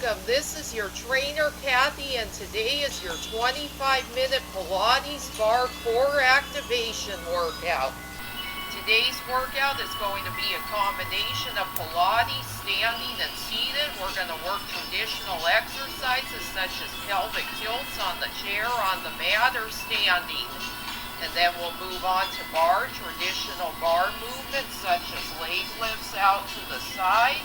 welcome. This is your trainer, Kathy, and today is your 25-minute Pilates Barre Core activation workout. Today's workout is going to be a combination of Pilates, standing, and seated. We're going to work traditional exercises such as pelvic tilts on the chair, on the mat, or standing. And then we'll move on to barre, traditional barre movements such as leg lifts out to the side,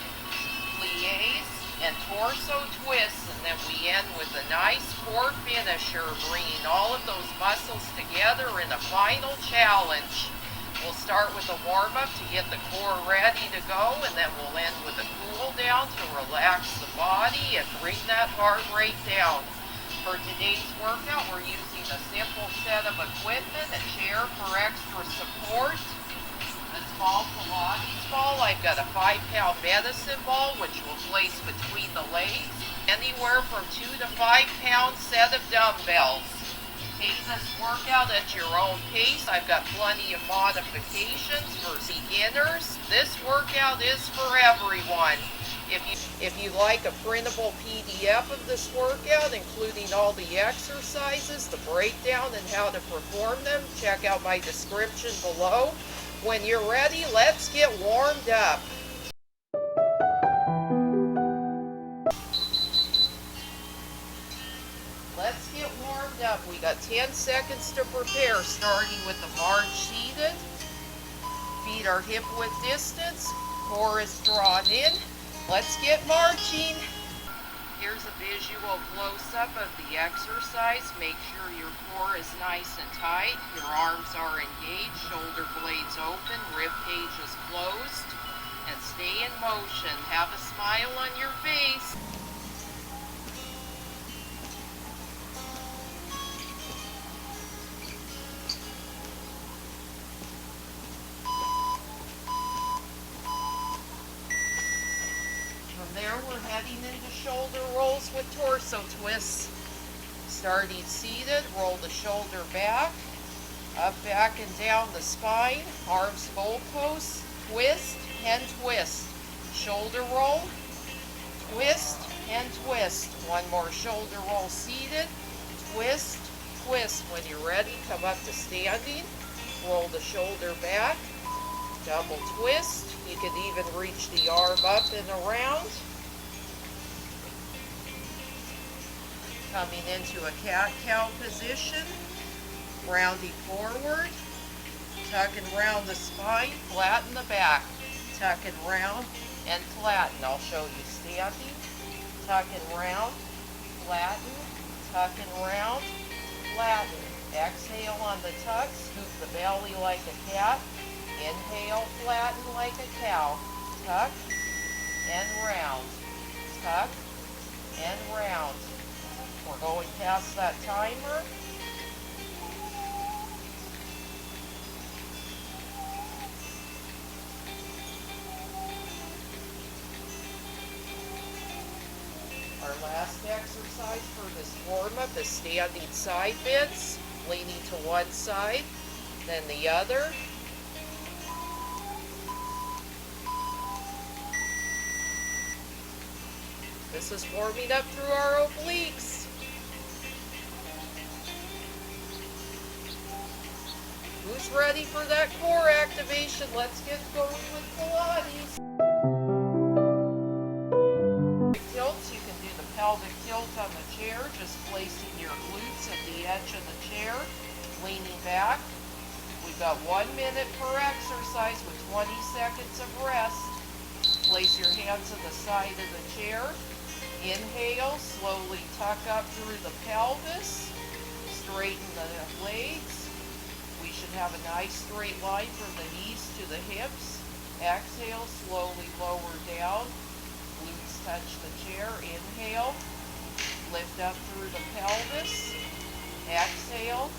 plies, and torso twists, and then we end with a nice core finisher, bringing all of those muscles together in a final challenge. We'll start with a warm-up to get the core ready to go, and then we'll end with a cool down to relax the body and bring that heart rate down. For today's workout, we're using a simple set of equipment, a chair for extra support, a small Pilates ball. I've got a 5-pound medicine ball, which we'll place between the legs. Anywhere from 2 to 5 pound set of dumbbells. Take this workout at your own pace. I've got plenty of modifications for beginners. This workout is for everyone. If you like a printable PDF of this workout, including all the exercises, the breakdown, and how to perform them, check out my description below. When you're ready, let's get warmed up. Let's get warmed up. We got 10 seconds to prepare, starting with the march seated. Feet are hip width distance. Core is drawn in. Let's get marching. Here's a visual close-up of the exercise. Make sure your core is nice and tight. Your arms are engaged, shoulder blades open, rib cage is closed. And stay in motion. Have a smile on your face. There we're heading into shoulder rolls with torso twists. Starting seated, roll the shoulder back, up, back, and down the spine, arms goalposts, twist, and twist. Shoulder roll, twist, and twist. One more shoulder roll seated, twist, twist. When you're ready, come up to standing, roll the shoulder back, double twist. You can even reach the arm up and around. Coming into a cat-cow position, rounding forward, tuck and round the spine, flatten the back, tuck and round, and flatten. I'll show you standing, tuck and round, flatten, tuck and round, flatten. Exhale on the tuck, scoop the belly like a cat. Inhale, flatten like a cow. Tuck and round. Tuck and round. We're going past that timer. Our last exercise for this warm-up is standing side bends, leaning to one side, then the other. This is warming up through our obliques. Who's ready for that core activation? Let's get going with Pilates. Tilts, you can do the pelvic tilt on the chair, just placing your glutes at the edge of the chair, leaning back. We've got 1 minute per exercise with 20 seconds of rest. Place your hands on the side of the chair. Inhale, slowly tuck up through the pelvis, straighten the legs. We should have a nice straight line from the knees to the hips. Exhale, slowly lower down, glutes touch the chair. Inhale, lift up through the pelvis. Exhale,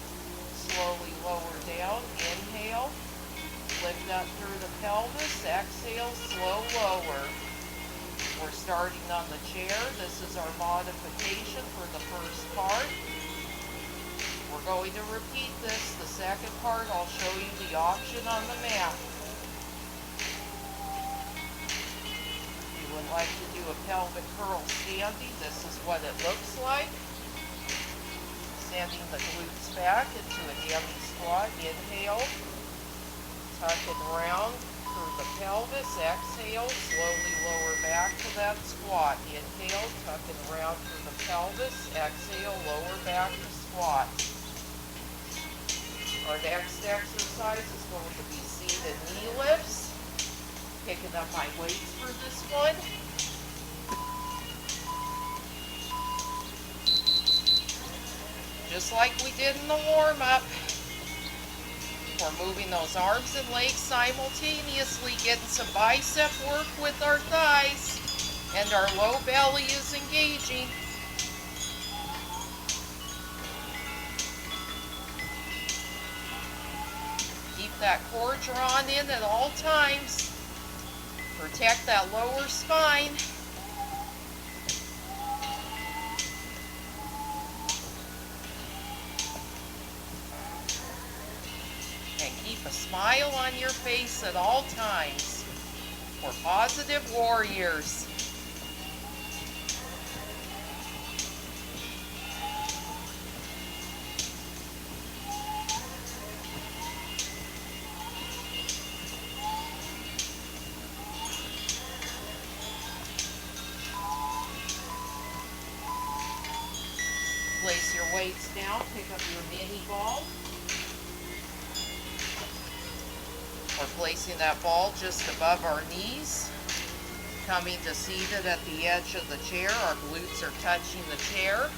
slowly lower down. Inhale, lift up through the pelvis. Exhale, slow lower. We're starting on the chair. This is our modification for the first part. We're going to repeat this. The second part, I'll show you the option on the mat. You would like to do a pelvic curl standing, this is what it looks like. Sending the glutes back into a dummy squat. Inhale, tuck it round through the pelvis. Exhale, slowly lower back to that squat. Inhale, tuck it round through the pelvis. Exhale, lower back to squat. Our next exercise is going to be seated knee lifts. Picking up my weights for this one. Just like we did in the warm-up. We're moving those arms and legs simultaneously, getting some bicep work with our thighs, and our low belly is engaging. Keep that core drawn in at all times. Protect that lower spine. And keep a smile on your face at all times. We're positive warriors. Place your weights down, pick up your mini ball. We're placing that ball just above our knees, coming to seated at the edge of the chair. Our glutes are touching the chair.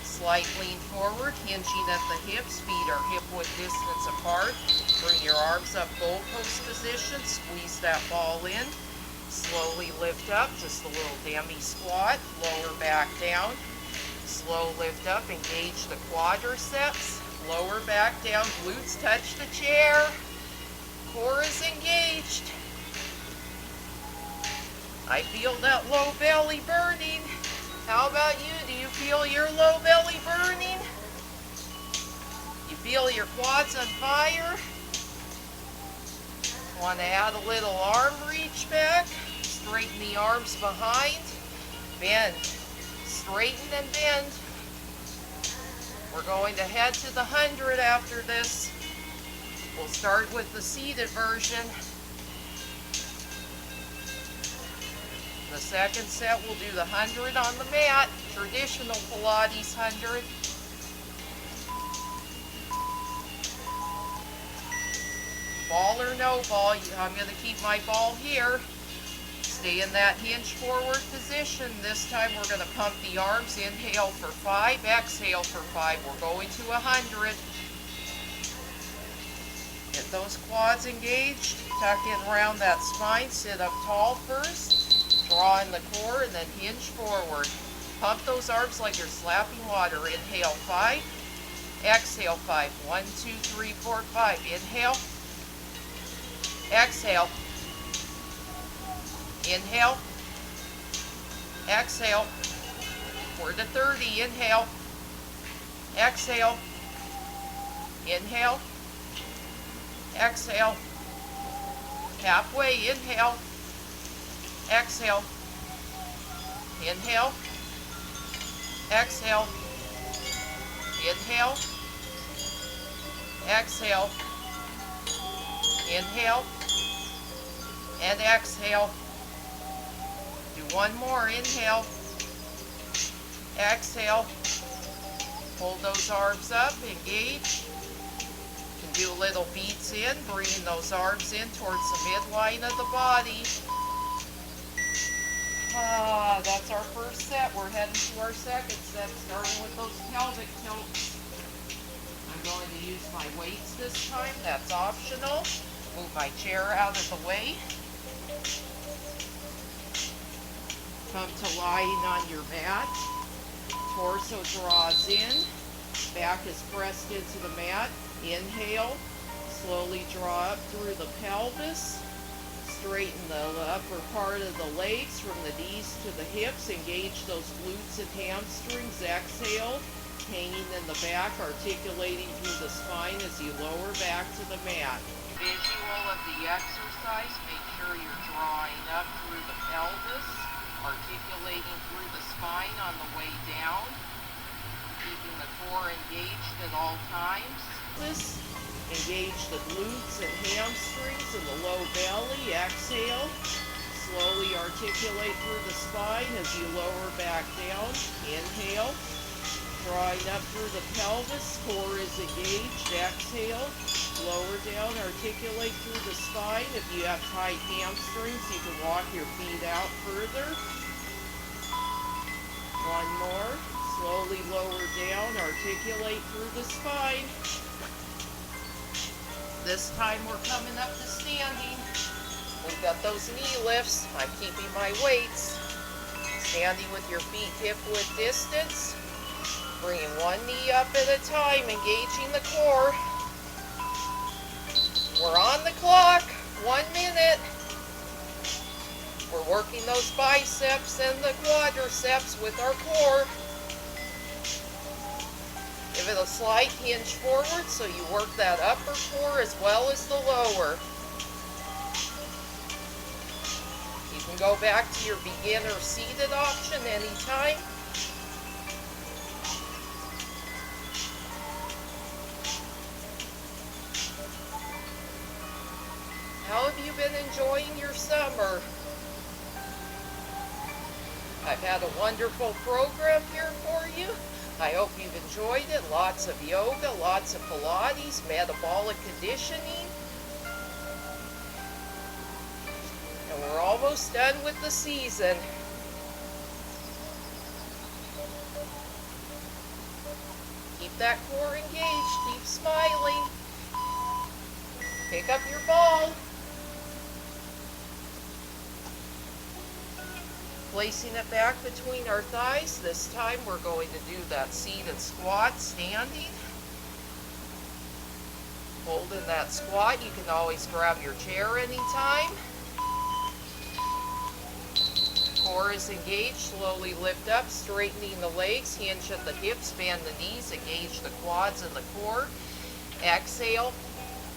Slight lean forward, hinging at the hips. Feet are hip-width distance apart. Bring your arms up goalpost position. Squeeze that ball in. Slowly lift up, just a little dummy squat. Lower back down. Slow lift up, engage the quadriceps. Lower back down, glutes touch the chair. Core is engaged. I feel that low belly burning. How about you? Do you feel your low belly burning? You feel your quads on fire? Want to add a little arm reach back? Straighten the arms behind. Bend. Straighten and bend. We're going to head to the 100 after this. We'll start with the seated version. The second set, we'll do the 100 on the mat, traditional Pilates 100. Ball or no ball, I'm going to keep my ball here. Stay in that hinge forward position. This time we're going to pump the arms. Inhale for 5, exhale for 5. We're going to 100. Get those quads engaged. Tuck in around that spine. Sit up tall first. Draw in the core and then hinge forward. Pump those arms like you're slapping water. Inhale 5. Exhale 5. 1, 2, 3, 4, 5. Inhale. Exhale. Inhale. Exhale. We're to 30. Inhale. Exhale. Inhale. Exhale. Halfway. Inhale. Exhale. Inhale. Exhale. Inhale. Exhale. Inhale. And exhale. Do one more. Inhale. Exhale. Hold those arms up. Engage. Do little beats in, bringing those arms in towards the midline of the body. That's our first set. We're heading to our second set, starting with those pelvic tilts. I'm going to use my weights this time. That's optional. Move my chair out of the way. Come to lying on your mat. Torso draws in. Back is pressed into the mat. Inhale, slowly draw up through the pelvis, straighten the upper part of the legs from the knees to the hips, engage those glutes and hamstrings. Exhale, hanging in the back, articulating through the spine as you lower back to the mat. Visual of the exercise, make sure you're drawing up through the pelvis, articulating through the spine on the way down, keeping the core engaged at all times. Engage the glutes and hamstrings and the low belly. Exhale. Slowly articulate through the spine as you lower back down. Inhale. Drawing up through the pelvis. Core is engaged. Exhale. Lower down. Articulate through the spine. If you have tight hamstrings, you can walk your feet out further. One more. Slowly lower down. Articulate through the spine. This time we're coming up to standing. We've got those knee lifts. I'm keeping my weights. Standing with your feet hip-width distance. Bringing one knee up at a time, engaging the core. We're on the clock. 1 minute. We're working those biceps and the quadriceps with our core. Give it a slight hinge forward so you work that upper core as well as the lower. You can go back to your beginner seated option anytime. How have you been enjoying your summer? I've had a wonderful program here for you. I hope you've enjoyed it. Lots of yoga, lots of Pilates, metabolic conditioning. And we're almost done with the season. Keep that core engaged. Keep smiling. Pick up your ball. Placing it back between our thighs. This time we're going to do that seated squat standing. Holding that squat. You can always grab your chair anytime. Core is engaged. Slowly lift up, straightening the legs. Hinge at the hips, bend the knees, engage the quads and the core. Exhale.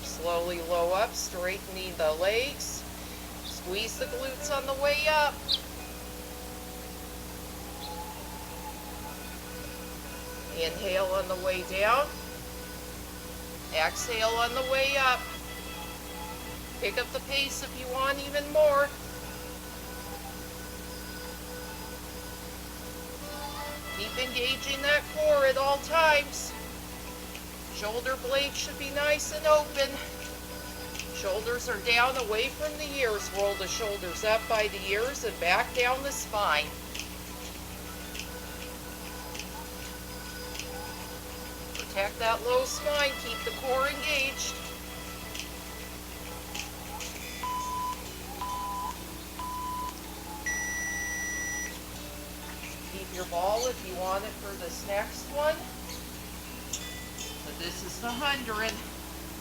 Slowly low up, straightening the legs. Squeeze the glutes on the way up. Inhale on the way down. Exhale on the way up. Pick up the pace if you want even more. Keep engaging that core at all times. Shoulder blades should be nice and open. Shoulders are down away from the ears. Roll the shoulders up by the ears and back down the spine. Protect that low spine. Keep the core engaged. Keep your ball if you want it for this next one. But this is the 100,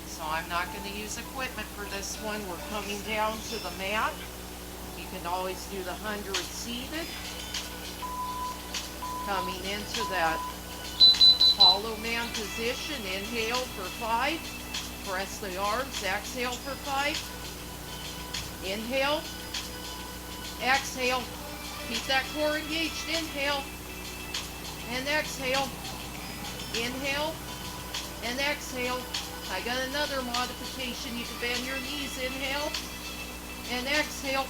so I'm not going to use equipment for this one. We're coming down to the mat. You can always do the 100 seated. Coming into that hollow man position. Inhale for 5. Press the arms. Exhale for 5. Inhale. Exhale. Keep that core engaged. Inhale. And exhale. Inhale. And exhale. I got another modification. You can bend your knees. Inhale. And exhale.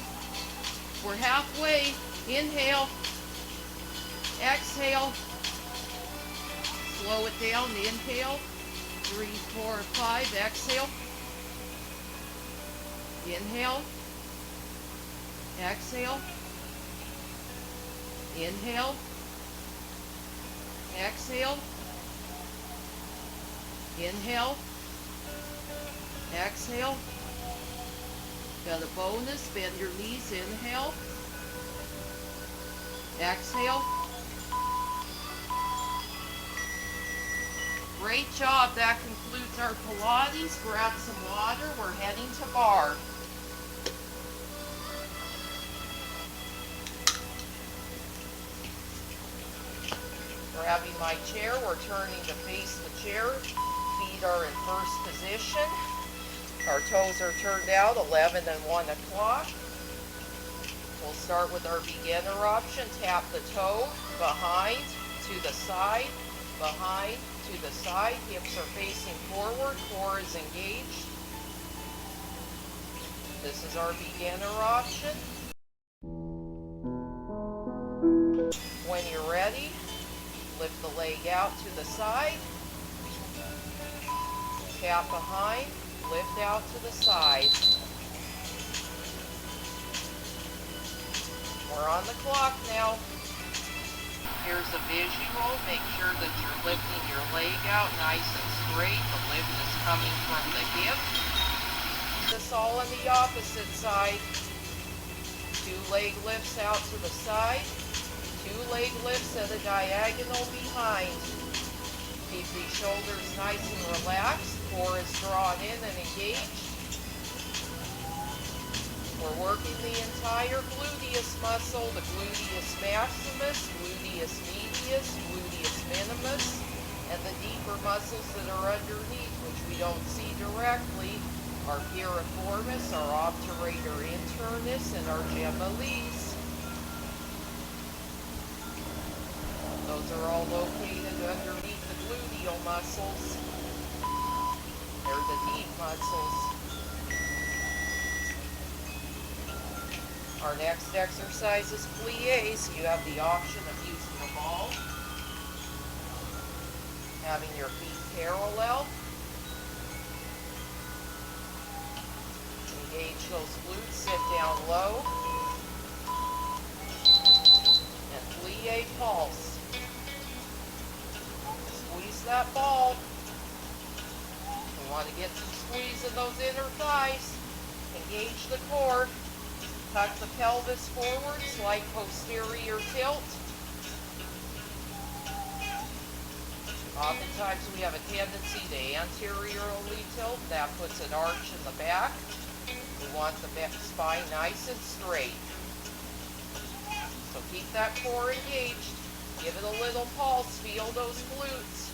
We're halfway. Inhale. Exhale. Slow it down. Inhale. 3, 4, 5. Exhale. Inhale. Exhale. Inhale. Exhale. Inhale. Exhale. Got a bonus. Bend your knees. Inhale. Exhale. Great job. That concludes our Pilates. Grab some water. We're heading to barre. Grabbing my chair, we're turning to face the chair. Feet are in first position. Our toes are turned out, 11 and 1 o'clock. We'll start with our beginner option. Tap the toe, behind, to the side, behind, to the side. Hips are facing forward, core is engaged. This is our beginner option. When you're ready, lift the leg out to the side. Tap behind, lift out to the side. We're on the clock now. Here's a visual. Make sure that you're lifting your leg out nice and straight. The lift is coming from the hip. This all on the opposite side. 2 leg lifts out to the side. 2 leg lifts at a diagonal behind. Keep these shoulders nice and relaxed. Core is drawn in and engaged. We're working the entire gluteus muscle, the gluteus maximus, gluteus medius, gluteus minimus, and the deeper muscles that are underneath, which we don't see directly, our piriformis, our obturator internus, and our gemmellis. Those are all located underneath the gluteal muscles. They're the deep muscles. Our next exercise is plies. You have the option of using a ball, having your feet parallel. Engage those glutes, sit down low, and plie pulse. Squeeze that ball. We want to get some squeeze in those inner thighs. Engage the core. Tuck the pelvis forward, slight posterior tilt. Oftentimes we have a tendency to anteriorly tilt. That puts an arch in the back. We want the spine nice and straight. So keep that core engaged. Give it a little pulse. Feel those glutes.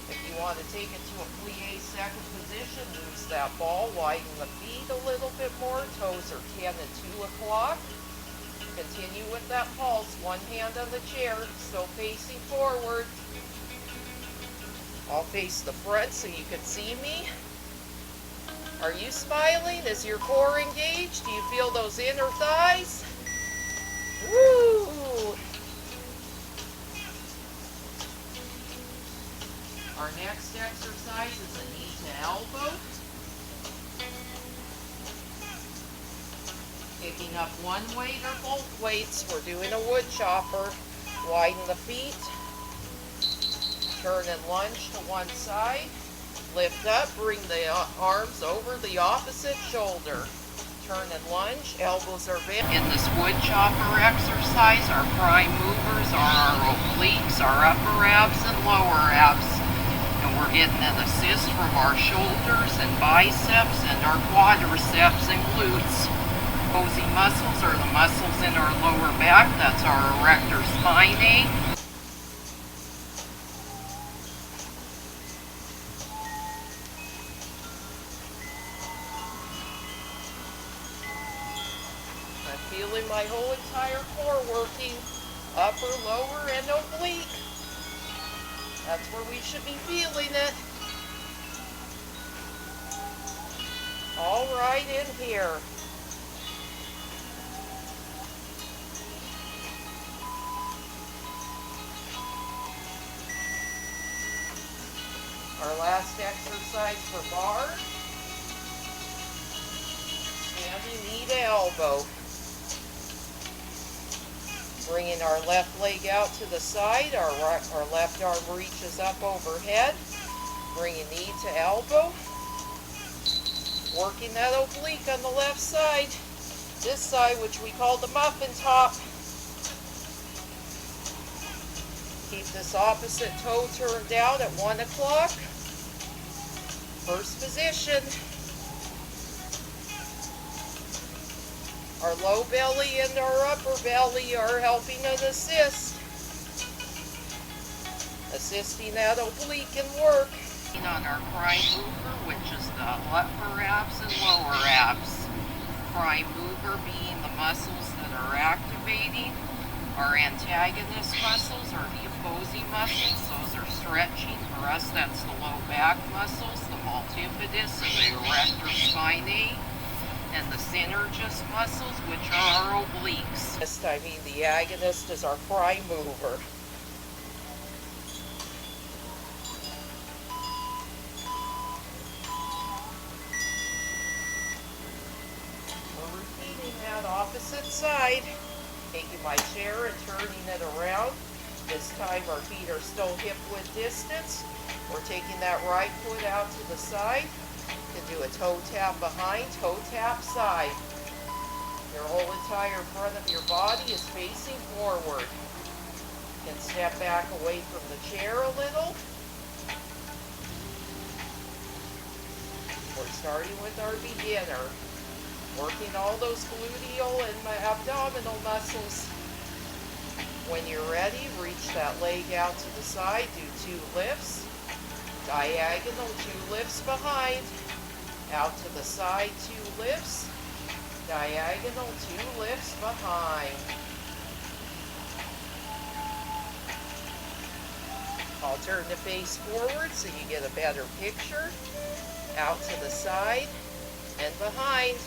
If you want to take it to a plie second position, loose that ball, widen the feet a little bit more. Toes are 10 and 2 o'clock. Continue with that pulse. One hand on the chair, still facing forward. I'll face the front so you can see me. Are you smiling? Is your core engaged? Do you feel those inner thighs? Woo! Our next exercise is a knee to elbow. Picking up one weight or both weights. We're doing a wood chopper. Widen the feet. Turn and lunge to one side. Lift up, bring the arms over the opposite shoulder. Turn and lunge, elbows are bent. In this wood chopper exercise, our prime movers are our obliques, our upper abs and lower abs. And we're getting an assist from our shoulders and biceps and our quadriceps and glutes. Cozy muscles are the muscles in our lower back. That's our erector spinae. I'm feeling my whole entire core working, upper, lower, and oblique. That's where we should be feeling it. All right, in here. Our last exercise for bar. Standing knee to elbow. Bringing our left leg out to the side, our left arm reaches up overhead. Bringing knee to elbow. Working that oblique on the left side. This side, which we call the muffin top. Keep this opposite toe turned out at 1 o'clock. First position. Our low belly and our upper belly are helping us assist. Assisting that oblique and work. On our prime mover, which is the upper abs and lower abs. prime mover being the muscles that are activating. Our antagonist muscles are the opposing muscles. Those are stretching. For us, that's the low back muscles, the multifidus and the erector spinae, and the synergist muscles, which are our obliques. I mean, the agonist is our prime mover. We're repeating that opposite side. Taking my chair and turning it around. This time our feet are still hip-width distance. We're taking that right foot out to the side. You can do a toe tap behind, toe tap side. Your whole entire front of your body is facing forward. You can step back away from the chair a little. We're starting with our beginner. Working all those gluteal and abdominal muscles. When you're ready, reach that leg out to the side. Do 2 lifts. Diagonal, 2 lifts behind. Out to the side, 2 lifts. Diagonal, 2 lifts behind. I'll turn the face forward so you get a better picture. Out to the side and behind.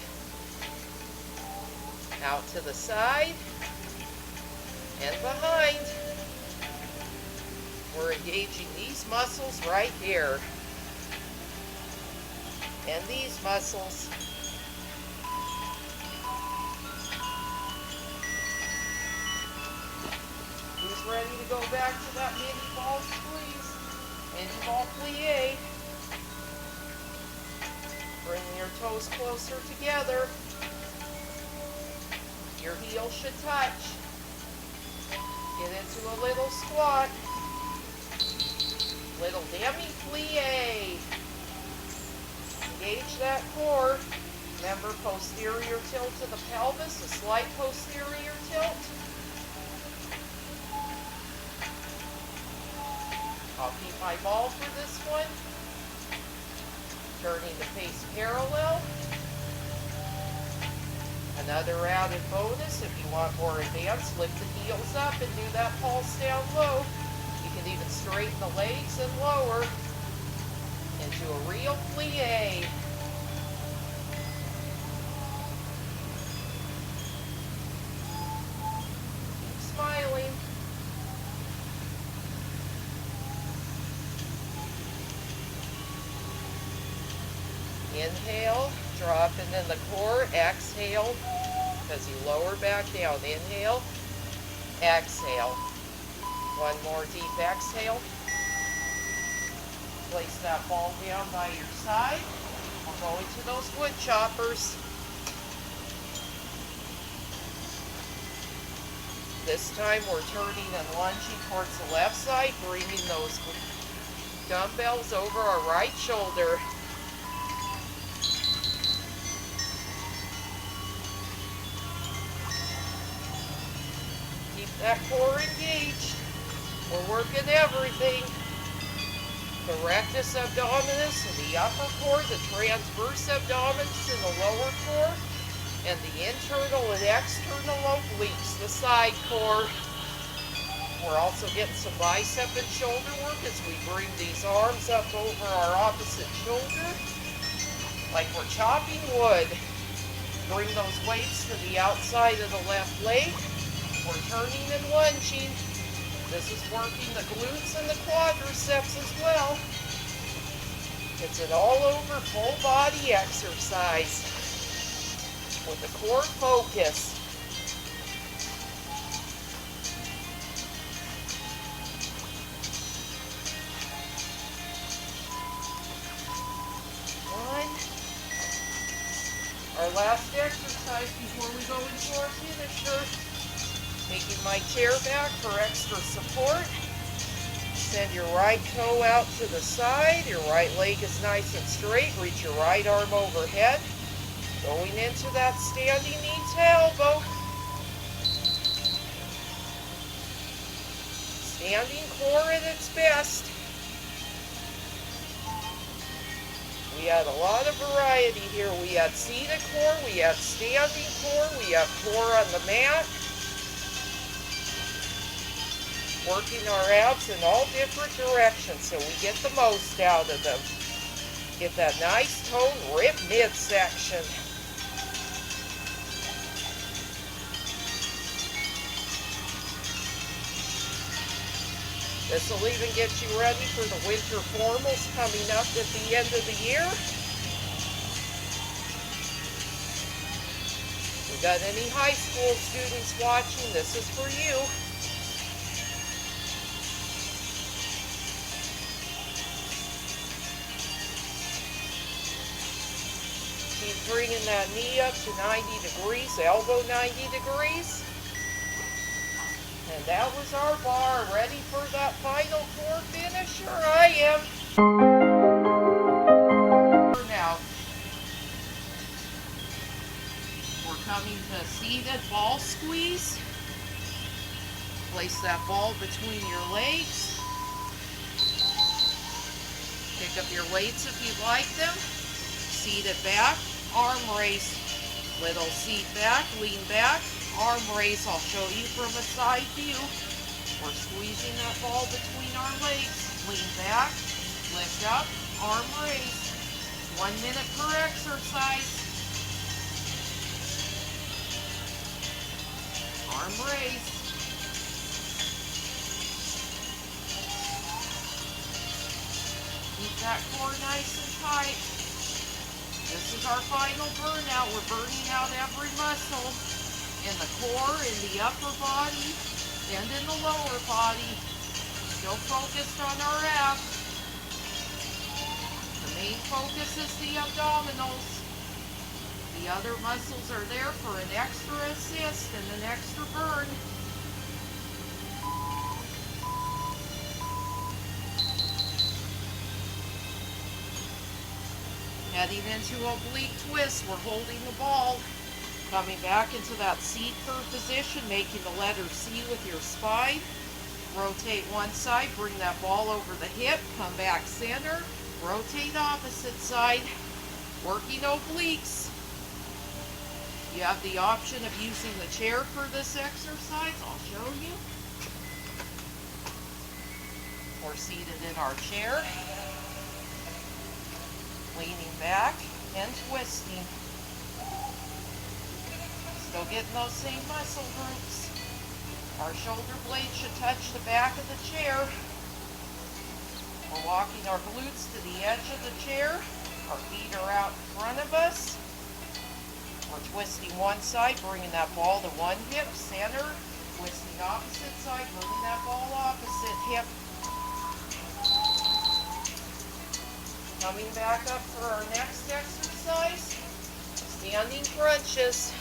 Out to the side and behind. We're engaging these muscles right here. And these muscles. Who's ready to go back to that mini ball squeeze? Mini ball plie. Bring your toes closer together. Your heels should touch. Get into a little squat. Little demi-plie. Engage that core. Remember, posterior tilt to the pelvis, a slight posterior tilt. I'll keep my ball for this one. Turning the face parallel. Another added bonus, if you want more advanced, lift the heels up and do that pulse down low. You can even straighten the legs and lower into a real plie. Keep smiling. Inhale, dropping in the core. Exhale, because you lower back down. Inhale, exhale. One more deep exhale. Place that ball down by your side. We're going to those wood choppers. This time we're turning and lunging towards the left side, bringing those dumbbells over our right shoulder. Keep that core engaged. We're working everything. The rectus abdominis in the upper core, the transverse abdominis in the lower core, and the internal and external obliques, the side core. We're also getting some bicep and shoulder work as we bring these arms up over our opposite shoulder, like we're chopping wood. Bring those weights to the outside of the left leg. We're turning and lunging. This is working the glutes and the quadriceps as well. It's an all-over full body exercise with the core focus. One. Our last exercise before we go into our finisher. Taking my chair back for extra support. Send your right toe out to the side. Your right leg is nice and straight. Reach your right arm overhead. Going into that standing knee to elbow. Standing core at its best. We had a lot of variety here. We had seated core, we had standing core, we had core on the mat. Working our abs in all different directions so we get the most out of them. Get that nice toned rib midsection. This will even get you ready for the winter formals coming up at the end of the year. We got any high school students watching? This is for you. Keep bringing that knee up to 90 degrees, elbow 90 degrees. And that was our bar. Ready for that final core finisher? I am. Now, we're coming to seated ball squeeze. Place that ball between your legs. Pick up your weights if you'd like them. Seat it back, arm raise. Little seat back, lean back. Arm raise, I'll show you from a side view. We're squeezing that ball between our legs. Lean back, lift up, arm raise. 1 minute per exercise. Arm raise. Keep that core nice and tight. This is our final burnout. We're burning out every muscle. In the core, in the upper body, and in the lower body. Still focused on our abs. The main focus is the abdominals. The other muscles are there for an extra assist and an extra burn. Heading into oblique twist, we're holding the ball. Coming back into that seat curve position, making the letter C with your spine. Rotate one side, bring that ball over the hip, come back center, rotate opposite side, working obliques. You have the option of using the chair for this exercise. I'll show you. We're seated in our chair, leaning back and twisting. Still getting those same muscle groups. Our shoulder blades should touch the back of the chair. We're walking our glutes to the edge of the chair. Our feet are out in front of us. We're twisting one side, bringing that ball to one hip, center. Twisting opposite side, bringing that ball opposite hip. Coming back up for our next exercise. Standing crunches.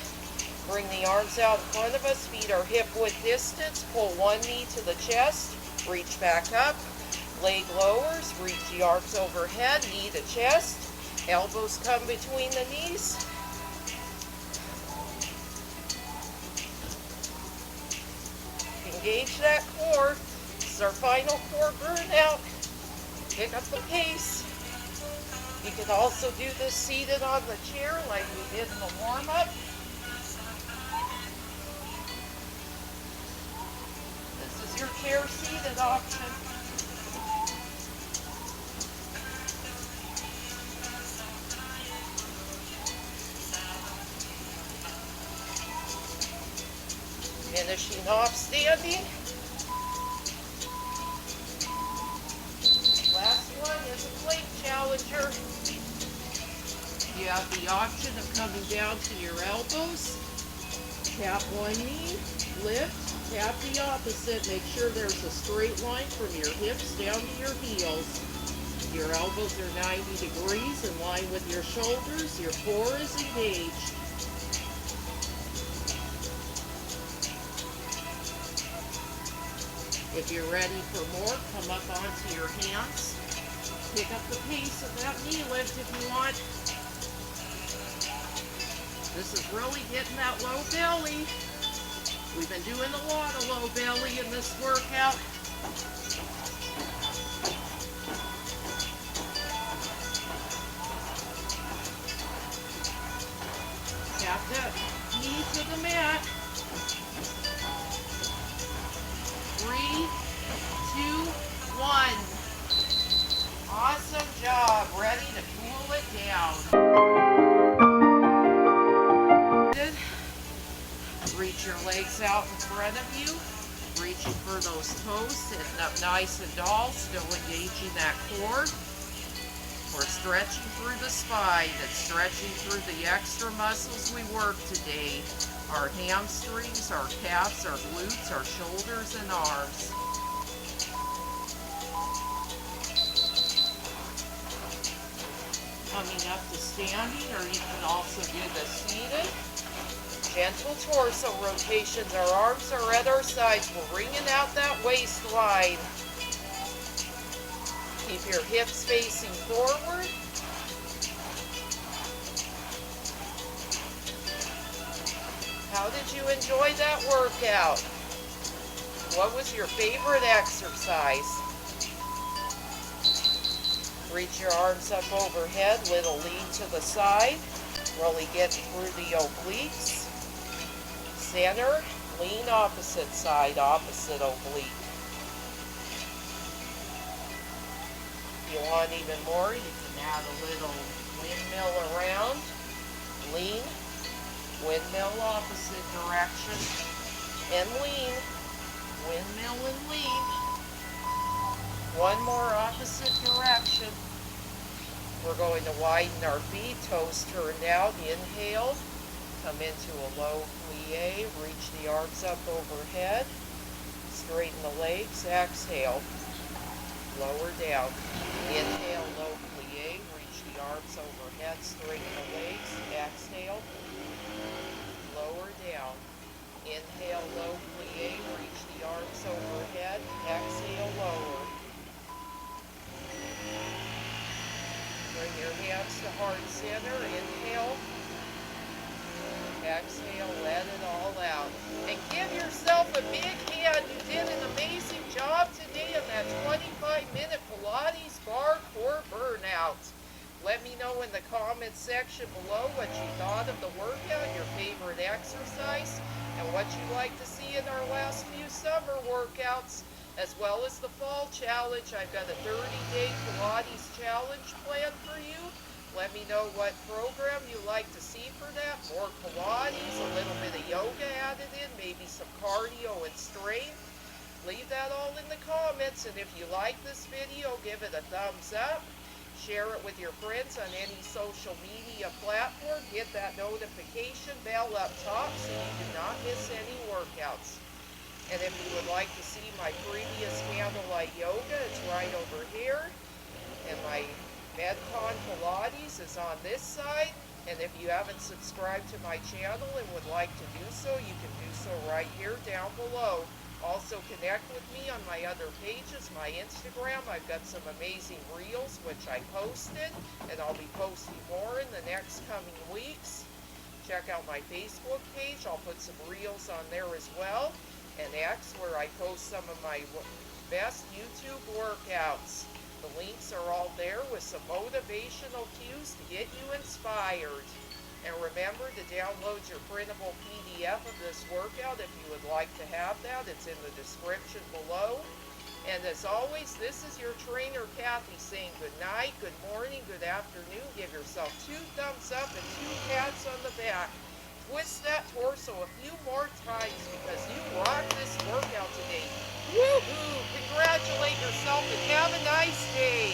Bring the arms out in front of us, feet are hip width distance, pull one knee to the chest, reach back up, leg lowers, reach the arms overhead, knee to chest, elbows come between the knees. Engage that core. This is our final core burnout. Pick up the pace. You can also do this seated on the chair like we did in the warm-up. Your chair seated option. Finishing off standing. Last one is a plank challenger. You have the option of coming down to your elbows. Tap one knee, lift. Tap the opposite. Make sure there's a straight line from your hips down to your heels. Your elbows are 90 degrees in line with your shoulders. Your core is engaged. If you're ready for more, come up onto your hands. Pick up the pace of that knee lift if you want. This is really getting that low belly. We've been doing a lot of low belly in this workout. the mat. 3, 2, 1. Awesome job. Ready to cool it down. Reach your legs out in front of you. Reaching for those toes, sitting up nice and tall, still engaging that core. We're stretching through the spine and stretching through the extra muscles we work today. Our hamstrings, our calves, our glutes, our shoulders and arms. Coming up to standing, or you can also do the seated. Gentle torso rotations. Our arms are at our sides. We're wringing out that waistline. Keep your hips facing forward. How did you enjoy that workout? What was your favorite exercise? Reach your arms up overhead, little lean to the side. Really get through the obliques. Center, lean opposite side, opposite oblique. If you want even more, you can add a little windmill around. Lean, windmill opposite direction, and lean, windmill and lean. One more opposite direction. We're going to widen our feet, toes turned out. Inhale, come into a low plie, reach the arms up overhead, straighten the legs, exhale, lower down. Inhale, low plie, reach the arms overhead, straighten the legs, exhale, lower down. Inhale, low plie, reach the arms overhead, exhale, lower. Bring your hands to heart center, inhale, exhale, let it all out. And give yourself a big hand. You did an amazing job today in that 25-minute Pilates Barre Core burnout. Let me know in the comments section below what you thought of the workout, your favorite exercise, and what you'd like to see in our last few summer workouts, as well as the fall challenge. I've got a 30-day Pilates challenge planned for you. Let me know what program you like to see for that. More Pilates, a little bit of yoga added in, maybe some cardio and strength. Leave that all in the comments, and if you like this video, give it a thumbs up. Share it with your friends on any social media platform. Hit that notification bell up top so you do not miss any workouts. And if you would like to see my previous candlelight yoga, it's right over here. And my Medcon Pilates is on this side. And if you haven't subscribed to my channel and would like to do so, you can do so right here down below. Also connect with me on my other pages, my Instagram. I've got some amazing reels which I posted, and I'll be posting more in the next coming weeks. Check out my Facebook page. I'll put some reels on there as well. And X, where I post some of my best YouTube workouts. The links are all there with some motivational cues to get you inspired. And remember to download your printable PDF of this workout if you would like to have that. It's in the description below. And as always, this is your trainer, Kathy, saying good night, good morning, good afternoon. Give yourself 2 thumbs up and 2 pats on the back. Twist that torso a few more times because you rocked this workout today. Woohoo! Congratulate yourself and have a nice day.